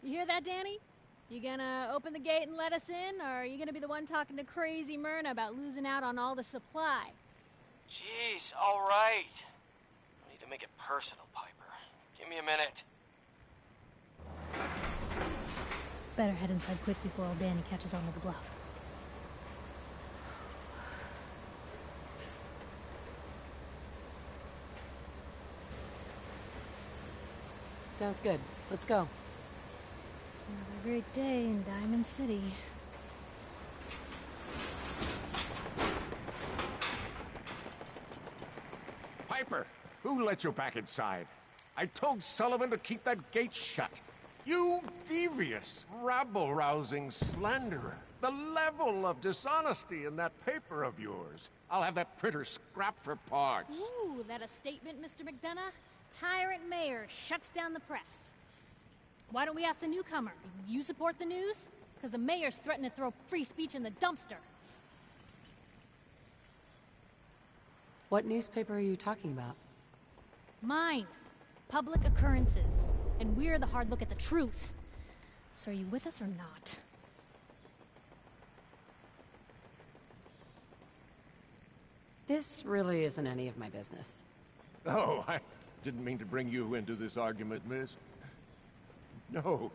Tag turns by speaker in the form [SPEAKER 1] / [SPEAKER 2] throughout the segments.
[SPEAKER 1] You hear that, Danny? You gonna open the gate and let us in, or are you gonna be the one talking to crazy Myrna about losing out on all the supply?
[SPEAKER 2] Jeez, all right. I need to make it personal, Piper. Give me a minute.
[SPEAKER 1] Better head inside quick before old Danny catches on to the bluff.
[SPEAKER 3] Sounds good. Let's go.
[SPEAKER 1] Another great day in Diamond City.
[SPEAKER 4] Piper, who let you back inside? I told Sullivan to keep that gate shut. You devious, rabble-rousing slanderer. The level of dishonesty in that paper of yours. I'll have that printer scrapped for parts.
[SPEAKER 1] Ooh, that a statement, Mr. McDonough? Tyrant mayor shuts down the press. Why don't we ask the newcomer? You support the news? Because the mayor's threatened to throw free speech in the dumpster.
[SPEAKER 3] What newspaper are you talking about?
[SPEAKER 1] Mine. Public Occurrences. And we're the hard look at the truth. So are you with us or not?
[SPEAKER 3] This really isn't any of my business.
[SPEAKER 4] Oh, I didn't mean to bring you into this argument, miss. No.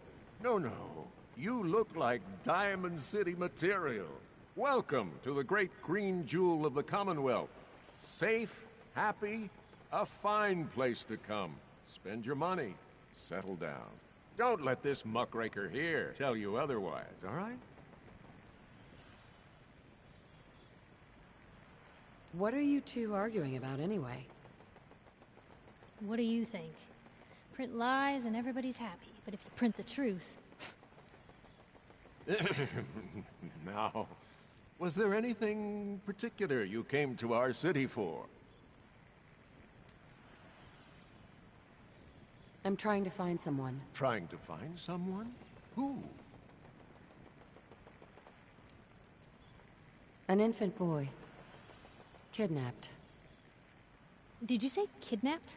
[SPEAKER 4] You look like Diamond City material. Welcome to the great green jewel of the Commonwealth. Safe, happy, a fine place to come. Spend your money, settle down. Don't let this muckraker here tell you otherwise, all right?
[SPEAKER 3] What are you two arguing about anyway?
[SPEAKER 1] What do you think? Print lies and everybody's happy, but if you print the truth...
[SPEAKER 4] Now, was there anything particular you came to our city for?
[SPEAKER 3] I'm trying to find someone.
[SPEAKER 4] Trying to find someone? Who?
[SPEAKER 3] An infant boy. Kidnapped.
[SPEAKER 1] Did you say kidnapped?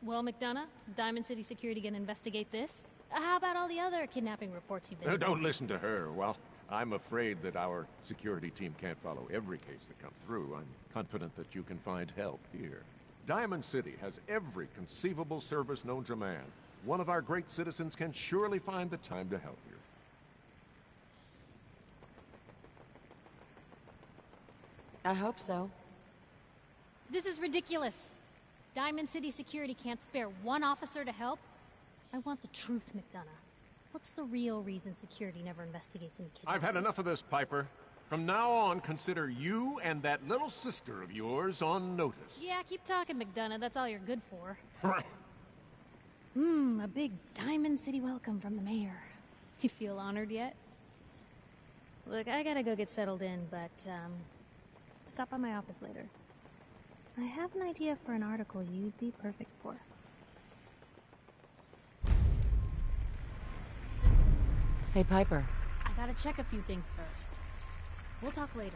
[SPEAKER 1] Well, McDonough, Diamond City Security gonna investigate this? How about all the other kidnapping reports you've been...
[SPEAKER 4] Don't listen to her. Well, I'm afraid that our security team can't follow every case that comes through. I'm confident that you can find help here. Diamond City has every conceivable service known to man. One of our great citizens can surely find the time to help you.
[SPEAKER 3] I hope so.
[SPEAKER 1] This is ridiculous. Diamond City Security can't spare one officer to help. I want the truth, McDonough. What's the real reason security never investigates any kidnappings?
[SPEAKER 4] I've had enough of this, Piper. From now on, consider you and that little sister of yours on notice.
[SPEAKER 1] Yeah, keep talking, McDonough. That's all you're good for. A big Diamond City welcome from the mayor. You feel honored yet? Look, I gotta go get settled in, but, stop by my office later. I have an idea for an article you'd be perfect for.
[SPEAKER 3] Hey, Piper.
[SPEAKER 1] I gotta check a few things first. We'll talk later.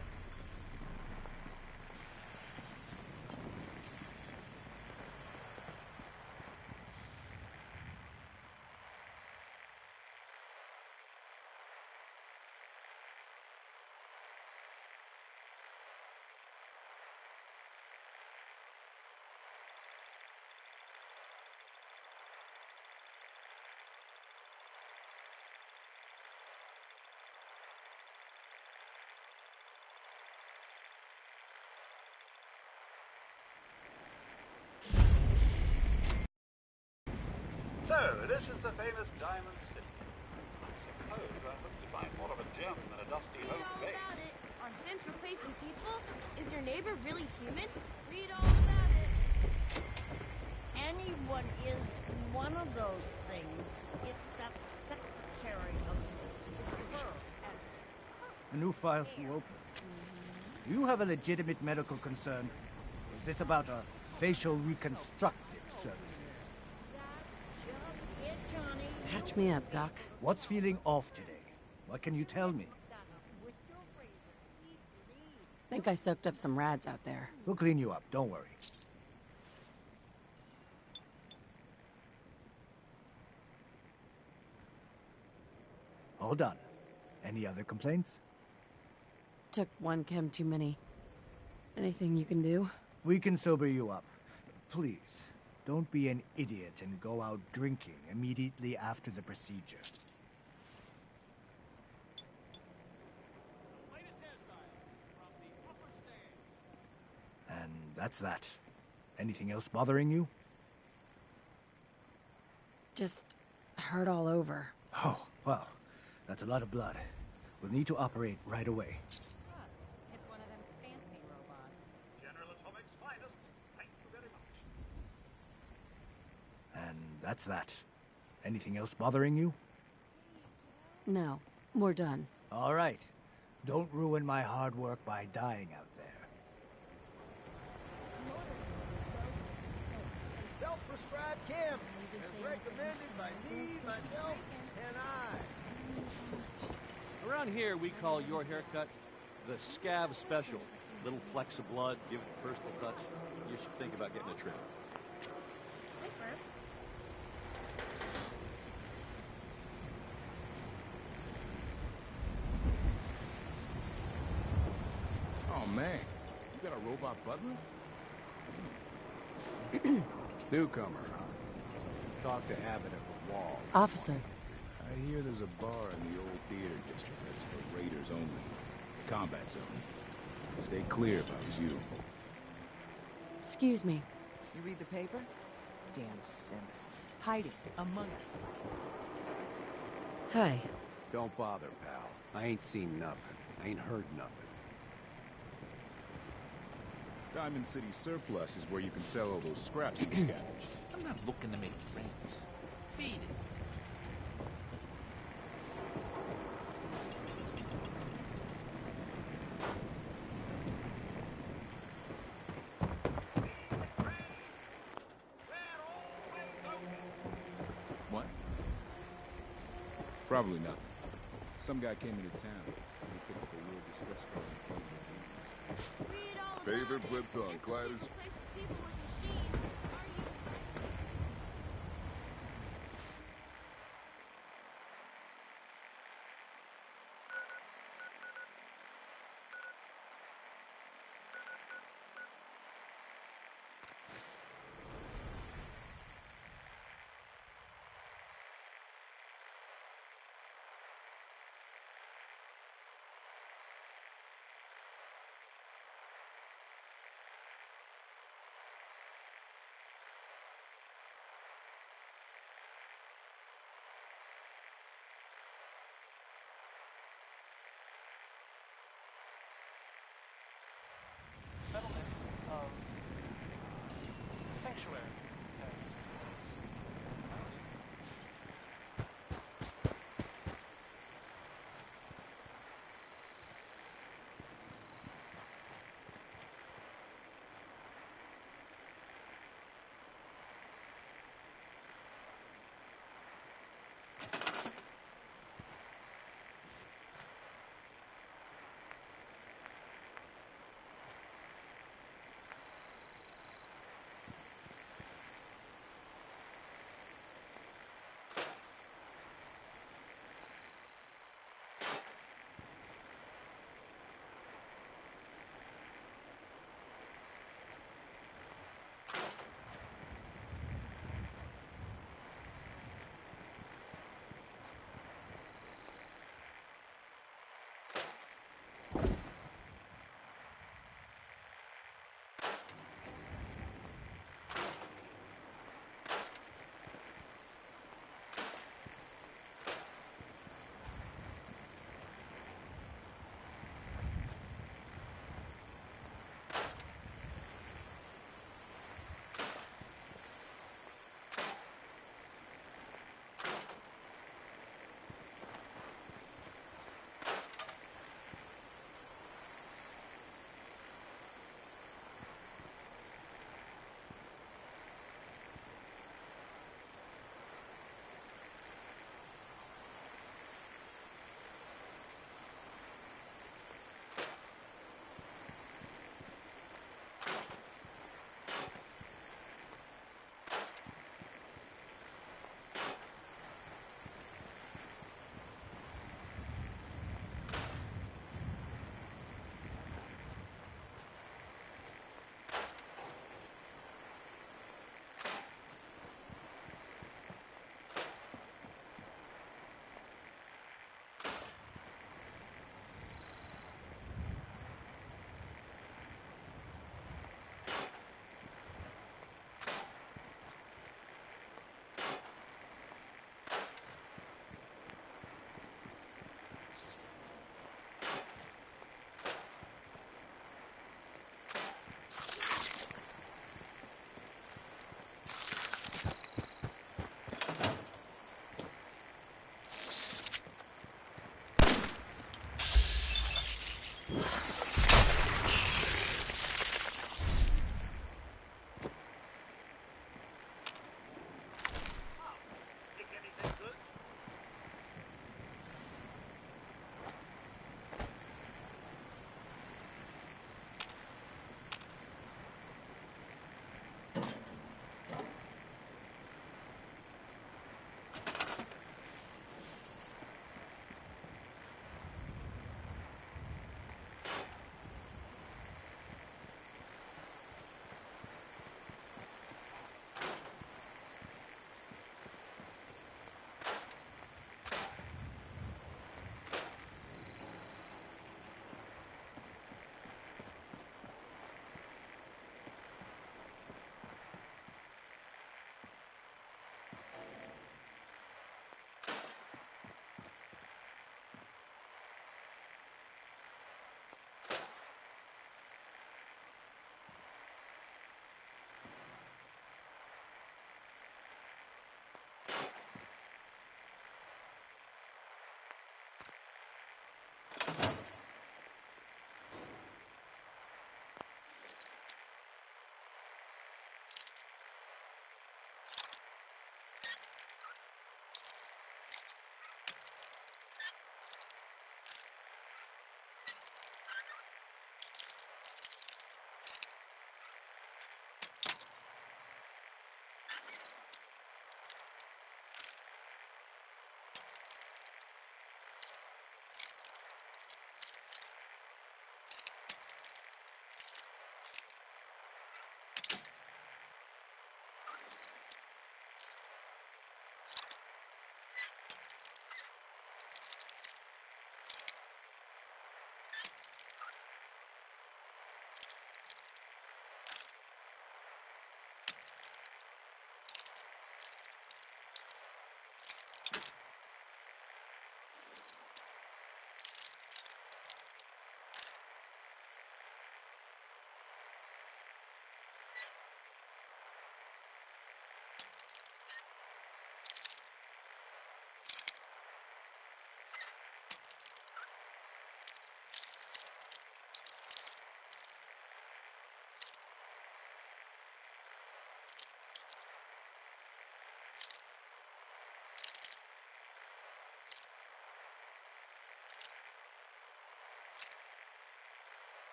[SPEAKER 5] So, this is the famous Diamond City. I suppose I hope to find more of a gem than a dusty
[SPEAKER 6] Read
[SPEAKER 5] home
[SPEAKER 6] all
[SPEAKER 5] base.
[SPEAKER 6] about it. Are Sims replacing people? Is your neighbor really human? Read all about it.
[SPEAKER 7] Anyone is one of those things. It's that secretary of this world.
[SPEAKER 8] A new file to open. Do you have a legitimate medical concern? Or is this about a facial reconstructive services?
[SPEAKER 7] That's just it, Johnny.
[SPEAKER 3] Patch me up, Doc.
[SPEAKER 8] What's feeling off today? What can you tell me?
[SPEAKER 7] With your razor, read.
[SPEAKER 3] Think I soaked up some rads out there.
[SPEAKER 8] We'll clean you up, don't worry. All done. Any other complaints?
[SPEAKER 3] Took one chem too many. Anything you can do?
[SPEAKER 8] We can sober you up. Please, don't be an idiot and go out drinking immediately after the procedure. And that's that. Anything else bothering you?
[SPEAKER 3] Just hurt all over.
[SPEAKER 8] Oh, well, that's a lot of blood. We'll need to operate right away.
[SPEAKER 3] It's one of them fancy robots.
[SPEAKER 5] General Atomic's finest. Thank you very much.
[SPEAKER 8] And that's that. Anything else bothering you?
[SPEAKER 3] No, we're done.
[SPEAKER 8] All right. Don't ruin my hard work by dying out there.
[SPEAKER 9] Self-prescribed chem, as recommended by me, myself, and I.
[SPEAKER 10] Around here, we call your haircut the Scav Special. Little flecks of blood, give it a personal touch. You should think about getting a trim.
[SPEAKER 11] Oh, man. You got a robot butler? Newcomer, huh? Talk to Abbott at the wall.
[SPEAKER 3] Officer.
[SPEAKER 11] I hear there's a bar in the old theater district that's for raiders only. Combat zone. I'd stay clear if I was you.
[SPEAKER 3] Excuse me.
[SPEAKER 12] You read the paper? Damn sense. Hiding among us.
[SPEAKER 3] Hi.
[SPEAKER 9] Don't bother, pal. I ain't seen nothing. I ain't heard nothing.
[SPEAKER 11] Diamond City Surplus is where you can sell all those scraps you scavenged.
[SPEAKER 13] I'm not looking to make friends. Beat it.
[SPEAKER 11] What? Probably nothing. Some guy came into town. So he picked up a weird distress call and killed him.
[SPEAKER 6] Read all about
[SPEAKER 14] Favorite
[SPEAKER 6] it.
[SPEAKER 14] blitz on
[SPEAKER 6] It's
[SPEAKER 14] Gladys?
[SPEAKER 6] a place with people with machines. Are you?
[SPEAKER 2] Settlement of sanctuary.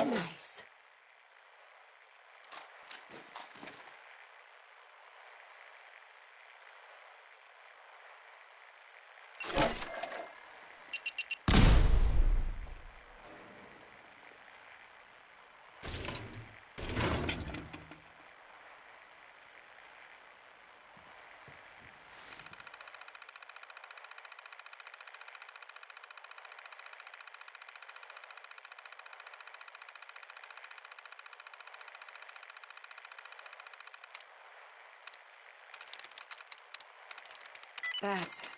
[SPEAKER 3] Nice. That's it.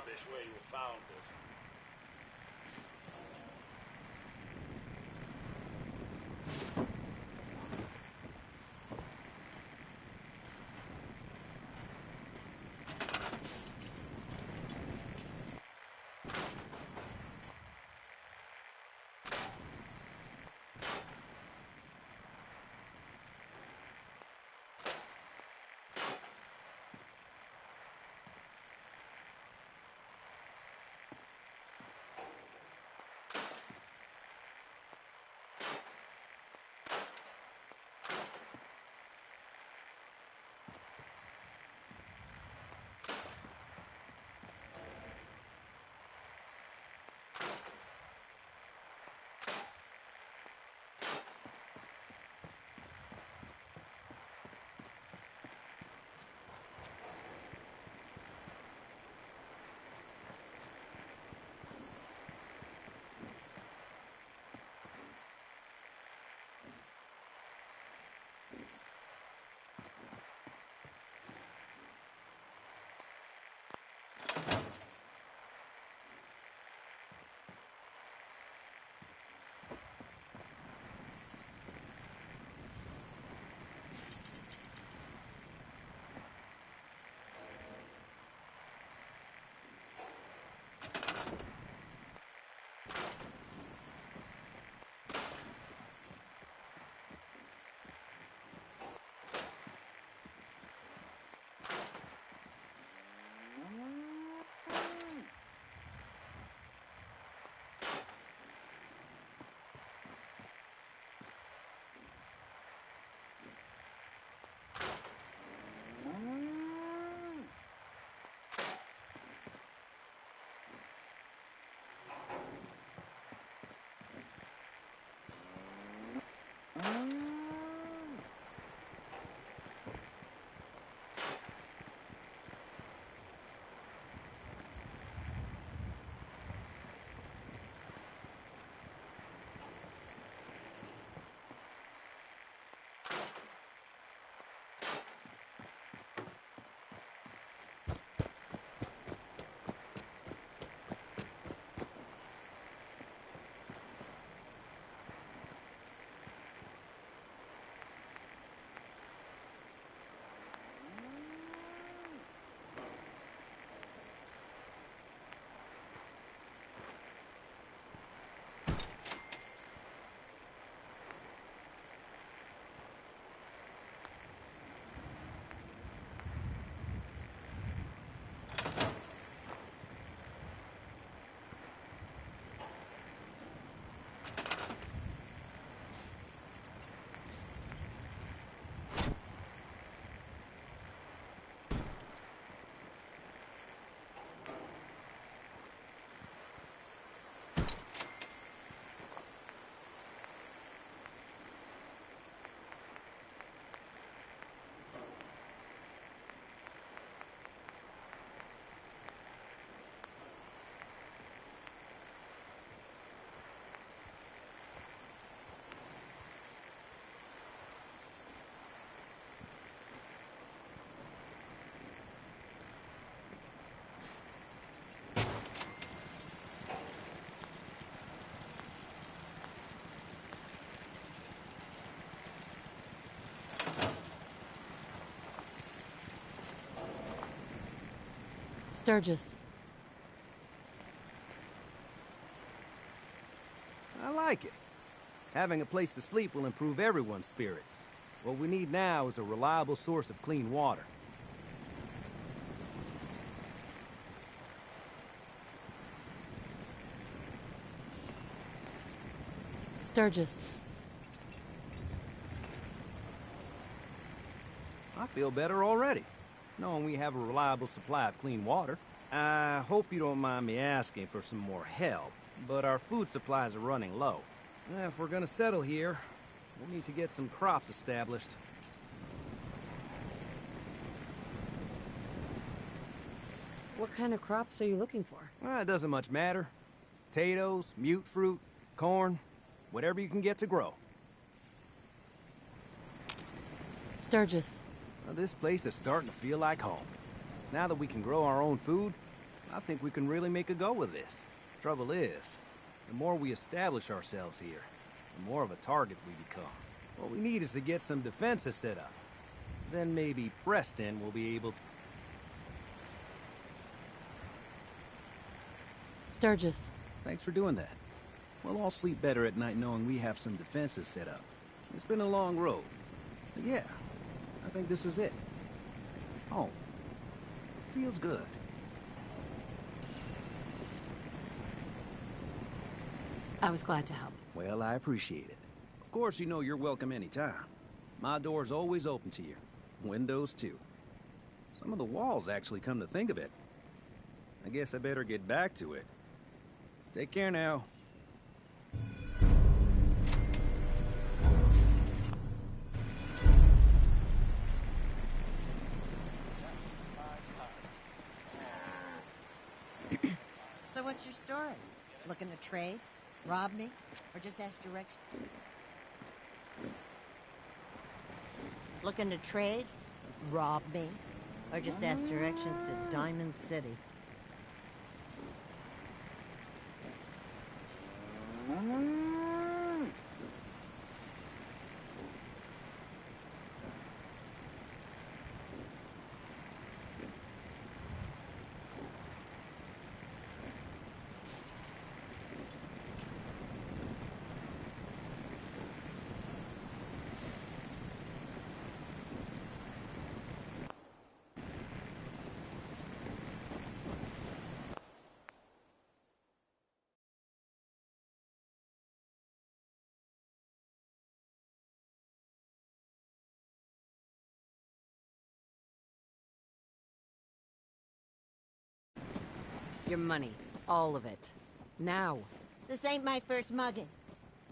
[SPEAKER 5] rubbish where you found it.
[SPEAKER 3] Sturgis.
[SPEAKER 14] I like it. Having a place to sleep will improve everyone's spirits. What we need now is a reliable source of clean water.
[SPEAKER 3] Sturgis.
[SPEAKER 14] I feel better already, knowing we have a reliable supply of clean water. I hope you don't mind me asking for some more help, but our food supplies are running low. If we're gonna settle here, we'll need to get some crops established.
[SPEAKER 3] What kind of crops are you looking for?
[SPEAKER 14] It doesn't much matter. Potatoes, mute fruit, corn, whatever you can get to grow.
[SPEAKER 3] Sturgis.
[SPEAKER 14] This place is starting to feel like home. Now that we can grow our own food, I think we can really make a go with this. Trouble is, the more we establish ourselves here, the more of a target we become. What we need is to get some defenses set up. Then maybe Preston will be able to...
[SPEAKER 3] Sturgis.
[SPEAKER 14] Thanks for doing that. We'll all sleep better at night knowing we have some defenses set up. It's been a long road. But yeah, I think this is it. Home. Feels good.
[SPEAKER 3] I was glad to help.
[SPEAKER 14] Well, I appreciate it. Of course, you know you're welcome anytime. My door's always open to you. Windows, too. Some of the walls actually come to think of it. I guess I better get back to it. Take care now.
[SPEAKER 7] So what's your story? Looking to trade? Rob me? Or just ask directions? Looking to trade? Rob me? Or just ask directions to Diamond City?
[SPEAKER 3] Your money. All of it. Now.
[SPEAKER 7] This ain't my first mugging.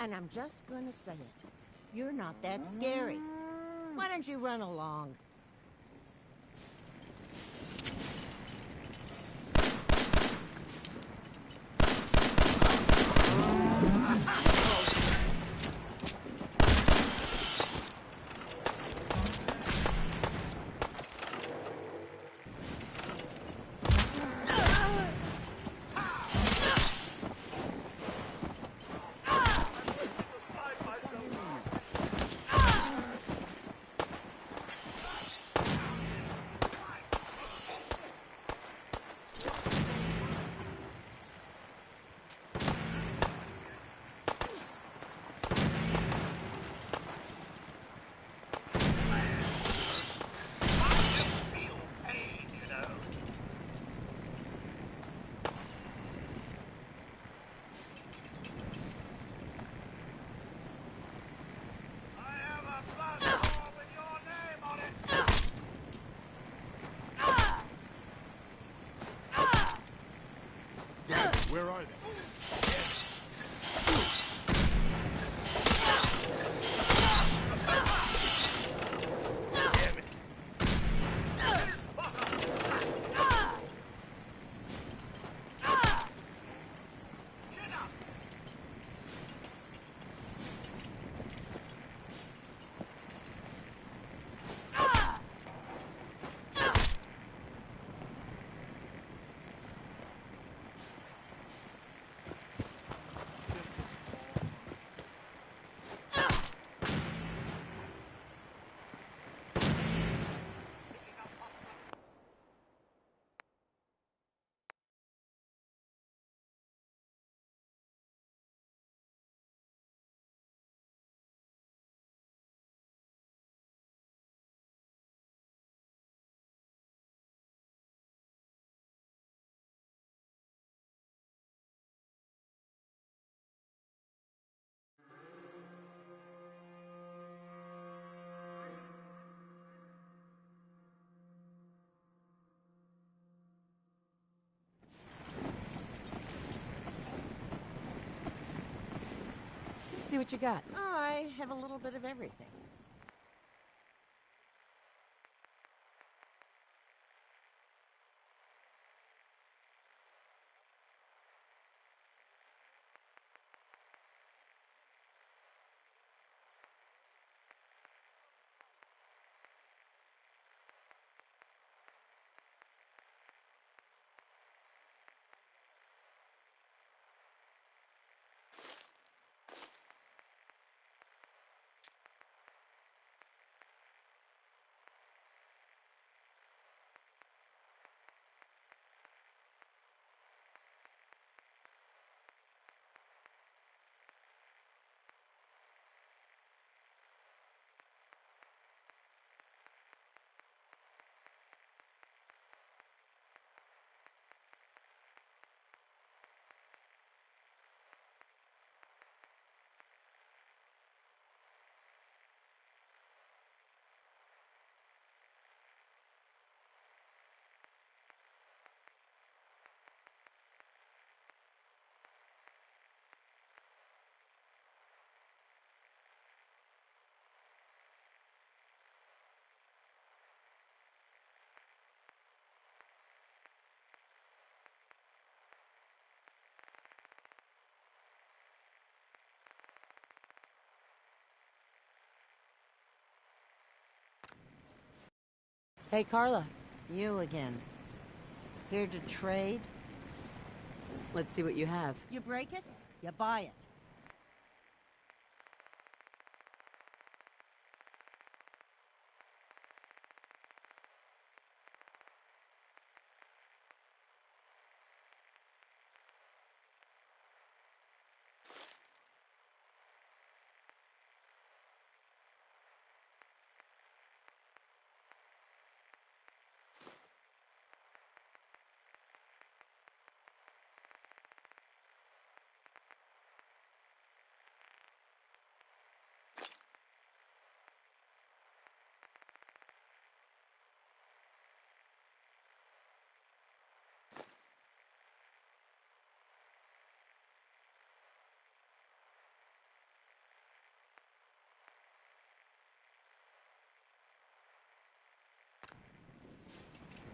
[SPEAKER 7] And I'm just gonna say it. You're not that scary. Why don't you run along?
[SPEAKER 11] Where are they?
[SPEAKER 3] Let's see what you got.
[SPEAKER 7] I have a little bit of everything.
[SPEAKER 3] Hey, Carla.
[SPEAKER 7] You again. Here to trade?
[SPEAKER 3] Let's see what you have.
[SPEAKER 7] You break it, you buy it.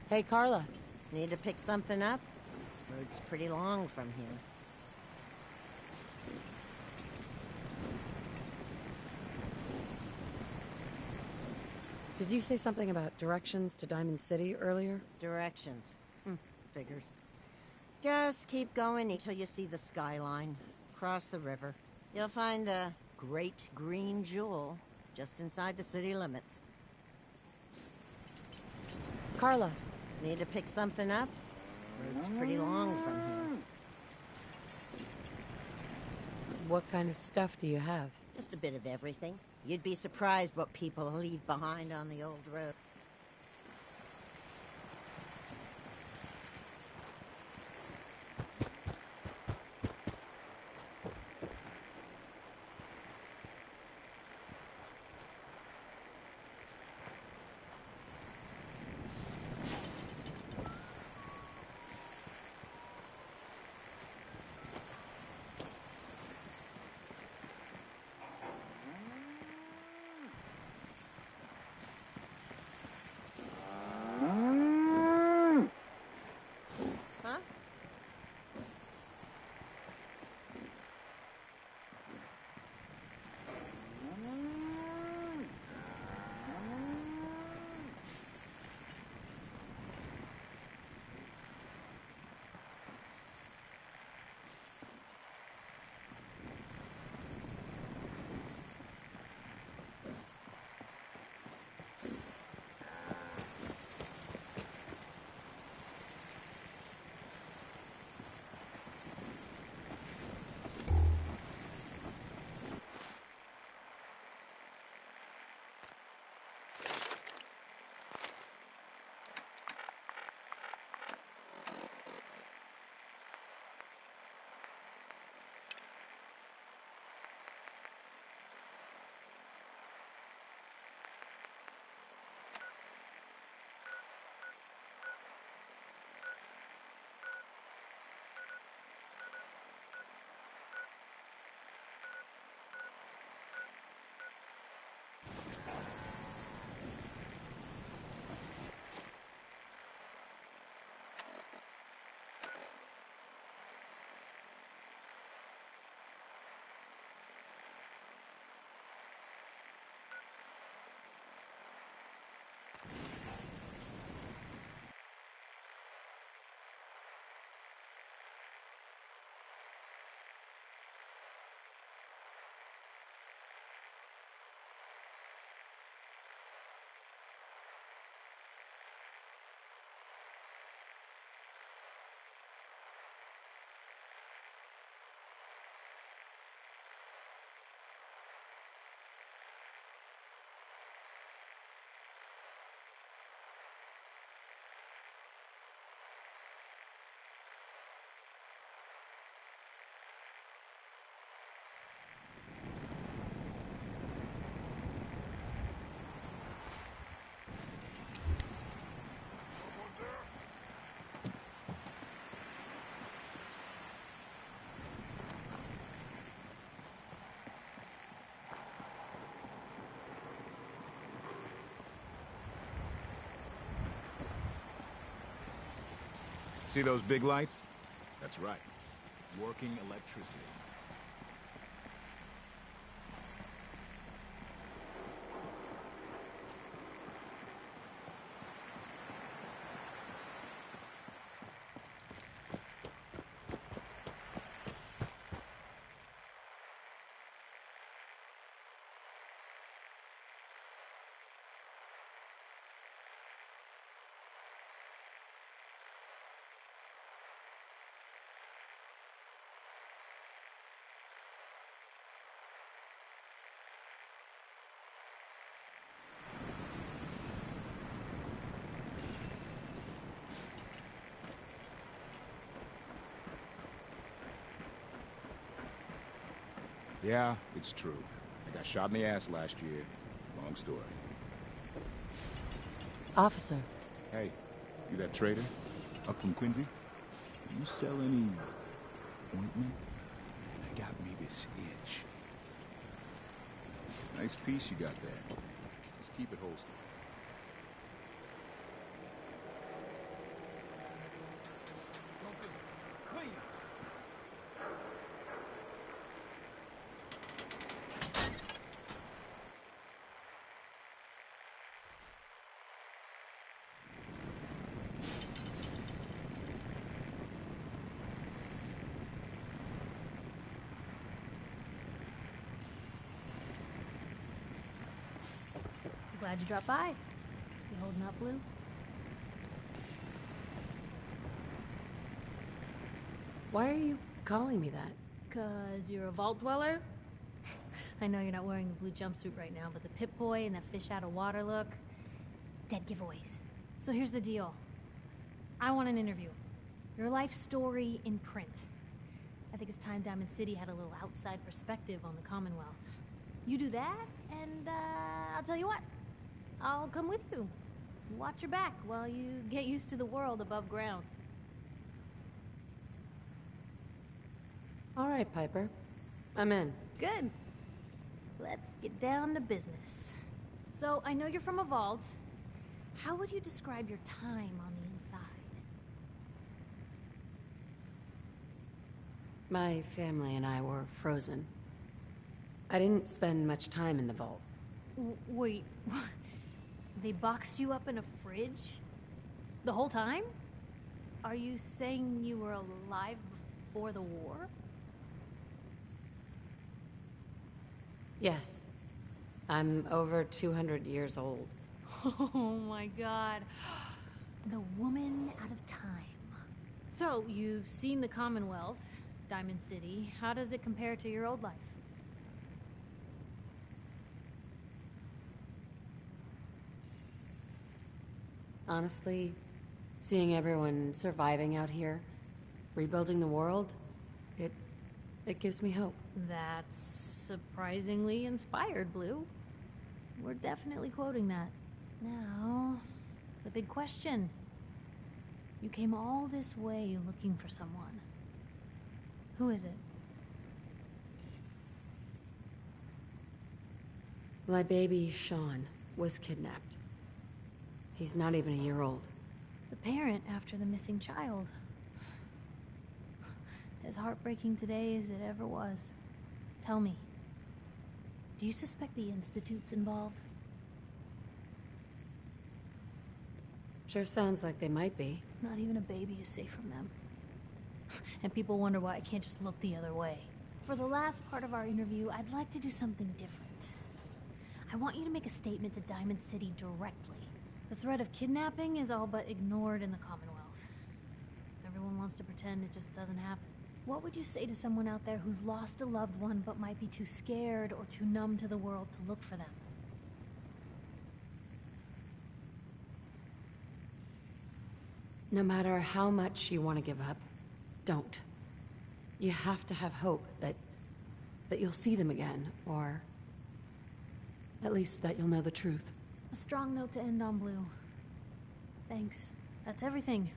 [SPEAKER 3] Hey, Carla.
[SPEAKER 7] Need to pick something up? Road's pretty long from here.
[SPEAKER 3] Did you say something about directions to Diamond City earlier?
[SPEAKER 7] Directions. Figures. Just keep going until you see the skyline. Cross the river. You'll find the Great Green Jewel just inside the city limits.
[SPEAKER 3] Carla.
[SPEAKER 7] Need to pick something up? Road's pretty long from here.
[SPEAKER 3] What kind of stuff do you have?
[SPEAKER 7] Just a bit of everything. You'd be surprised what people leave behind on the old road.
[SPEAKER 11] See those big lights? That's right. Working electricity. Yeah, it's true. I got shot in the ass last year. Long story.
[SPEAKER 3] Officer.
[SPEAKER 11] Hey, you that trader? Up from Quincy? You sell any ointment? I got me this itch. Nice piece you got there. Just keep it holstered.
[SPEAKER 1] Glad you dropped by. You holding up, Blue?
[SPEAKER 3] Why are you calling me that?
[SPEAKER 1] 'Cause you're a vault dweller? I know you're not wearing the blue jumpsuit right now, but the Pip-Boy and that fish out of water look... dead giveaways. So here's the deal. I want an interview. Your life story in print. I think it's time Diamond City had a little outside perspective on the Commonwealth. You do that, and I'll tell you what. I'll come with you. Watch your back while you get used to the world above ground.
[SPEAKER 3] All right, Piper. I'm in.
[SPEAKER 1] Good. Let's get down to business. So, I know you're from a vault. How would you describe your time on the inside?
[SPEAKER 3] My family and I were frozen. I didn't spend much time in the vault.
[SPEAKER 1] Wait, they boxed you up in a fridge? The whole time? Are you saying you were alive before the war?
[SPEAKER 3] Yes. I'm over 200 years old.
[SPEAKER 1] Oh my god. The woman out of time. So, you've seen the Commonwealth, Diamond City. How does it compare to your old life?
[SPEAKER 3] Honestly, seeing everyone surviving out here, rebuilding the world, it gives me hope.
[SPEAKER 1] That's surprisingly inspired, Blue. We're definitely quoting that. Now, the big question. You came all this way looking for someone. Who is it?
[SPEAKER 3] My baby, Sean, was kidnapped. He's not even a year old.
[SPEAKER 1] The parent after the missing child. As heartbreaking today as it ever was. Tell me, do you suspect the Institute's involved?
[SPEAKER 3] Sure sounds like they might be.
[SPEAKER 1] Not even a baby is safe from them. And people wonder why I can't just look the other way. For the last part of our interview, I'd like to do something different. I want you to make a statement to Diamond City directly. The threat of kidnapping is all but ignored in the Commonwealth. Everyone wants to pretend it just doesn't happen. What would you say to someone out there who's lost a loved one but might be too scared or too numb to the world to look for them?
[SPEAKER 3] No matter how much you want to give up, don't. You have to have hope that you'll see them again, or at least that you'll know the truth.
[SPEAKER 1] A strong note to end on, Blue. Thanks. That's everything.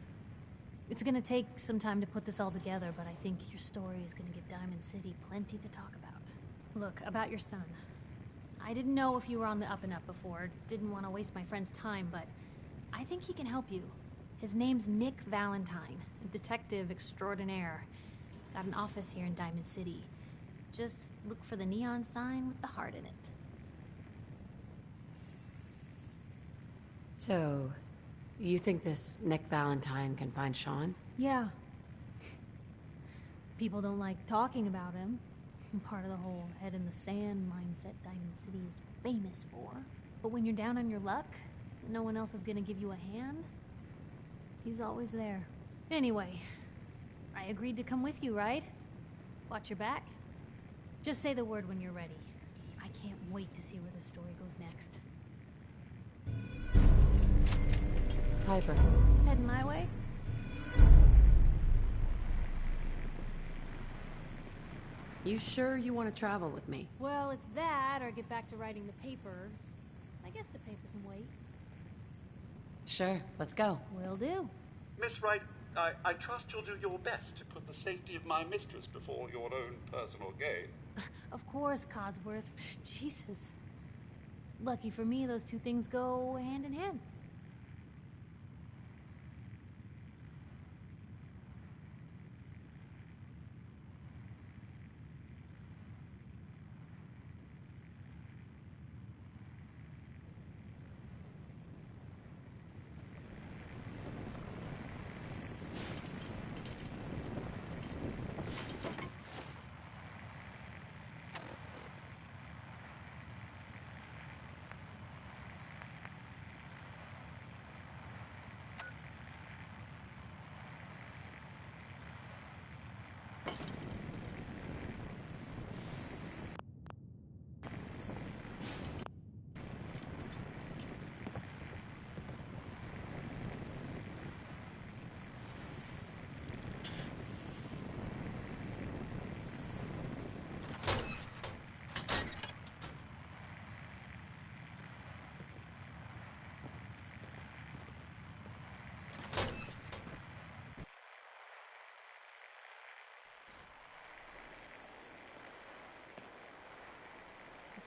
[SPEAKER 1] It's gonna take some time to put this all together, but I think your story is gonna give Diamond City plenty to talk about. Look, about your son. I didn't know if you were on the up and up before, didn't want to waste my friend's time, but I think he can help you. His name's Nick Valentine, a detective extraordinaire. Got an office here in Diamond City. Just look for the neon sign with the heart in it.
[SPEAKER 3] So, you think this Nick Valentine can find Sean?
[SPEAKER 1] Yeah. People don't like talking about him. Part of the whole head-in-the-sand mindset Diamond City is famous for. But when you're down on your luck, no one else is gonna give you a hand. He's always there. Anyway, I agreed to come with you, right? Watch your back. Just say the word when you're ready. I can't wait to see where the story goes next.
[SPEAKER 3] Piper.
[SPEAKER 1] Heading my way?
[SPEAKER 3] You sure you want to travel with me?
[SPEAKER 1] Well, it's that, or get back to writing the paper. I guess the paper can wait.
[SPEAKER 3] Sure, let's go.
[SPEAKER 1] Will do.
[SPEAKER 5] Miss Wright, I trust you'll do your best to put the safety of my mistress before your own personal gain.
[SPEAKER 1] Of course, Codsworth. Jesus. Lucky for me, those two things go hand in hand.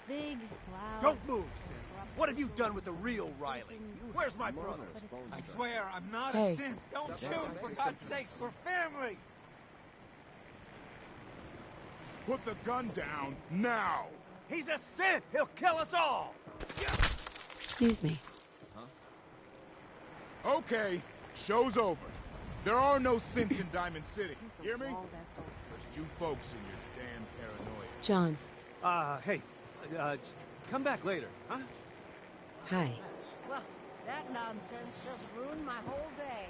[SPEAKER 1] Big, loud.
[SPEAKER 8] Don't move, Sin. What have you done with the real Riley? Where's my brother?
[SPEAKER 9] I swear, I'm not
[SPEAKER 3] Hey.
[SPEAKER 9] a Sin. Don't shoot, for God's sakes, we're family!
[SPEAKER 11] Put the gun down, now!
[SPEAKER 8] He's a Sin! He'll kill us all!
[SPEAKER 3] Excuse me.
[SPEAKER 11] Okay, show's over. There are no Sins in Diamond City. Hear me? Just you folks and your damn paranoia.
[SPEAKER 3] John.
[SPEAKER 14] Hey. Come back later, huh?
[SPEAKER 3] Hi.
[SPEAKER 7] Well, that nonsense just ruined my whole day.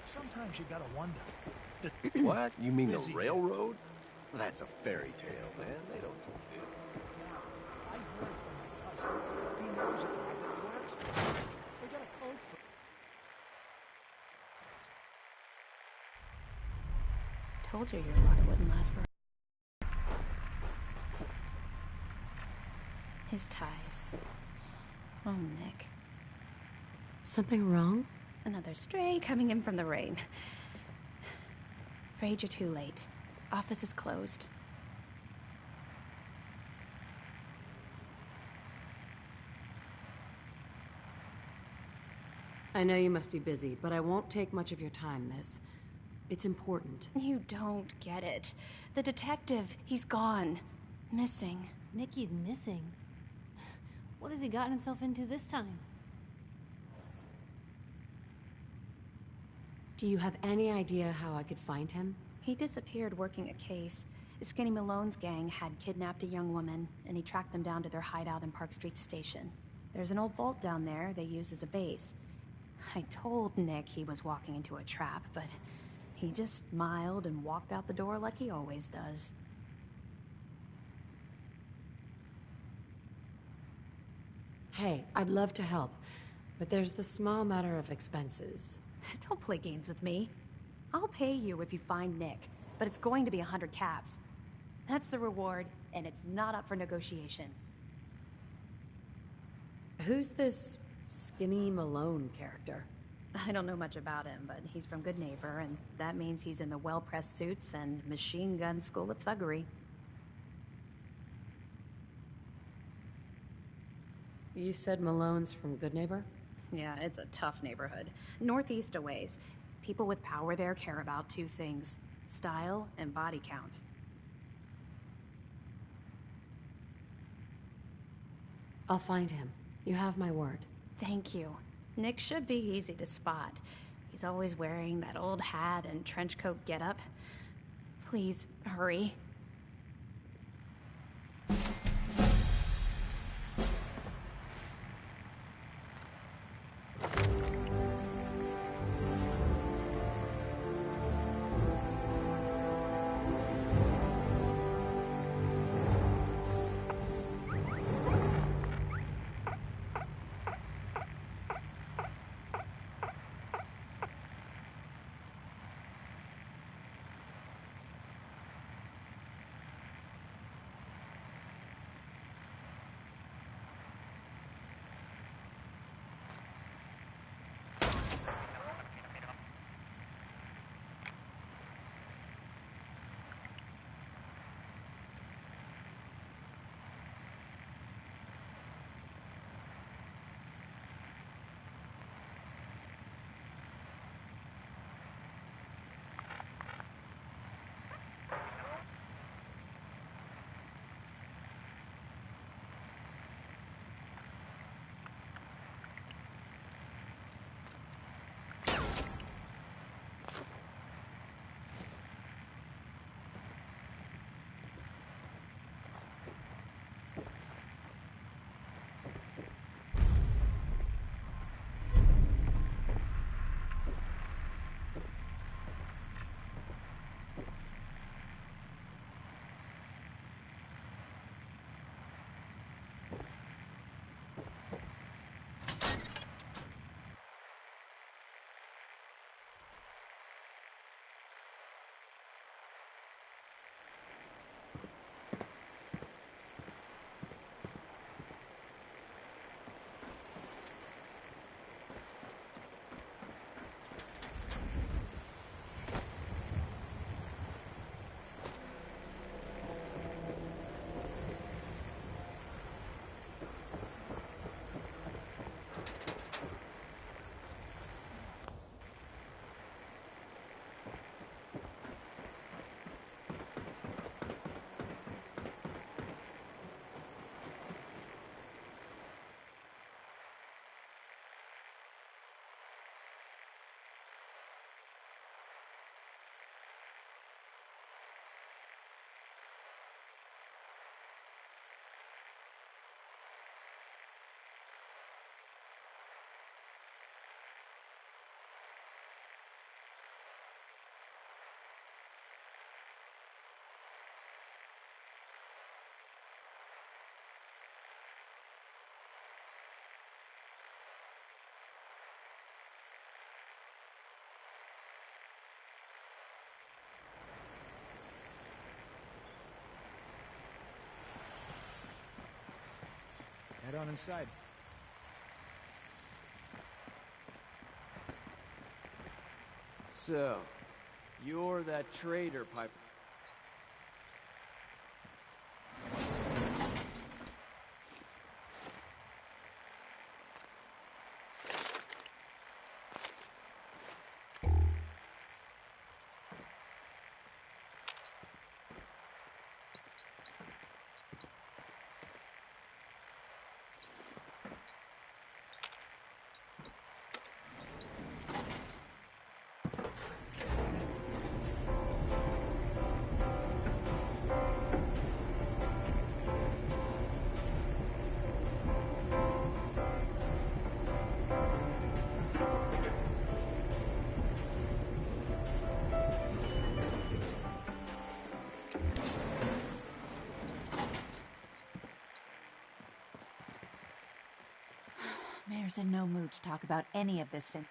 [SPEAKER 13] Sometimes you gotta wonder.
[SPEAKER 15] What? You mean the railroad? That's a fairy tale, man. They don't do this.
[SPEAKER 13] I heard from my cousin. He knows a guy that works for them. They got a code for.
[SPEAKER 16] Told you your water wouldn't last for. His ties. Oh, Nick.
[SPEAKER 3] Something wrong?
[SPEAKER 16] Another stray coming in from the rain. Afraid you're too late. Office is closed.
[SPEAKER 3] I know you must be busy, but I won't take much of your time, miss. It's important.
[SPEAKER 16] You don't get it. The detective, he's gone. Missing.
[SPEAKER 1] Nicky's missing. What has he gotten himself into this time?
[SPEAKER 3] Do you have any idea how I could find him?
[SPEAKER 16] He disappeared working a case. Skinny Malone's gang had kidnapped a young woman, and he tracked them down to their hideout in Park Street Station. There's an old vault down there they use as a base. I told Nick he was walking into a trap, but he just smiled and walked out the door like he always does.
[SPEAKER 3] Hey, I'd love to help, but there's the small matter of expenses.
[SPEAKER 16] Don't play games with me. I'll pay you if you find Nick, but it's going to be 100 caps. That's the reward, and it's not up for negotiation.
[SPEAKER 3] Who's this Skinny Malone character?
[SPEAKER 16] I don't know much about him, but he's from Good Neighbor, and that means he's in the well-pressed suits and machine gun school of thuggery.
[SPEAKER 3] You said Malone's from Good Neighbor?
[SPEAKER 16] Yeah, it's a tough neighborhood. Northeast a ways. People with power there care about two things: style and body count.
[SPEAKER 3] I'll find him. You have my word.
[SPEAKER 16] Thank you. Nick should be easy to spot. He's always wearing that old hat and trench coat getup. Please, hurry.
[SPEAKER 13] Head on inside.
[SPEAKER 2] So, you're that traitor, Piper.
[SPEAKER 17] Mayor's in no mood to talk about any of this since...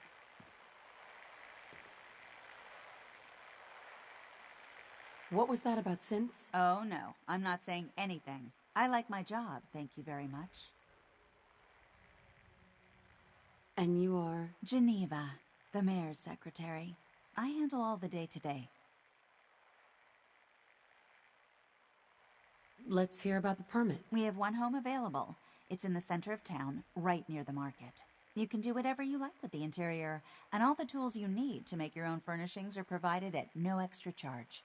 [SPEAKER 3] What was that about synths?
[SPEAKER 17] Oh, no. I'm not saying anything. I like my job, thank you very much.
[SPEAKER 3] And you are?
[SPEAKER 17] Geneva, the mayor's secretary. I handle all the day-to-day.
[SPEAKER 3] Let's hear about the permit.
[SPEAKER 17] We have one home available. It's in the center of town, right near the market. You can do whatever you like with the interior, and all the tools you need to make your own furnishings are provided at no extra charge.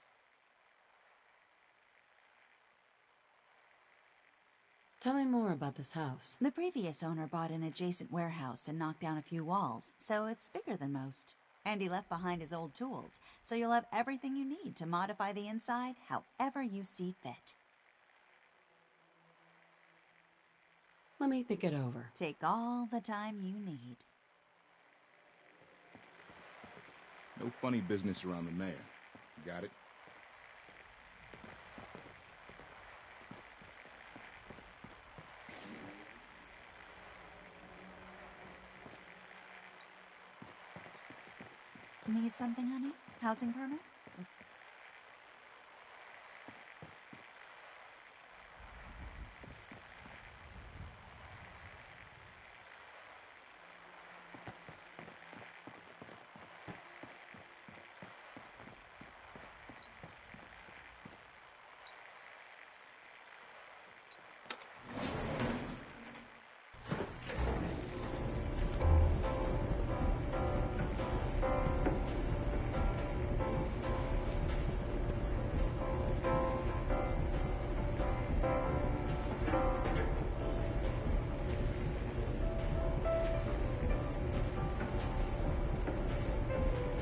[SPEAKER 3] Tell me more about this house.
[SPEAKER 17] The previous owner bought an adjacent warehouse and knocked down a few walls, so it's bigger than most. And he left behind his old tools, so you'll have everything you need to modify the inside however you see fit.
[SPEAKER 3] Let me think it over.
[SPEAKER 17] Take all the time you need.
[SPEAKER 11] No funny business around the mayor. Got it?
[SPEAKER 17] Need something, honey? Housing permit?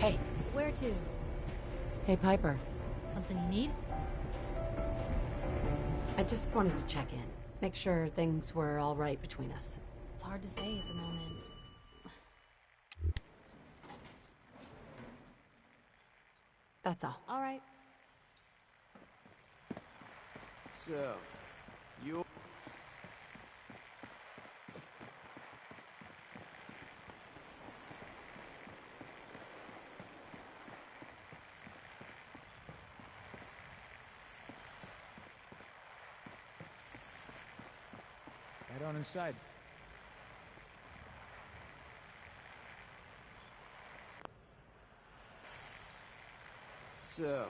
[SPEAKER 3] Hey.
[SPEAKER 1] Where to?
[SPEAKER 3] Hey, Piper.
[SPEAKER 1] Something you need?
[SPEAKER 3] I just wanted to check in. Make sure things were all right between us.
[SPEAKER 1] It's hard to say at the moment.
[SPEAKER 3] That's all.
[SPEAKER 1] All right.
[SPEAKER 2] So, you...
[SPEAKER 13] Head on inside.
[SPEAKER 2] So,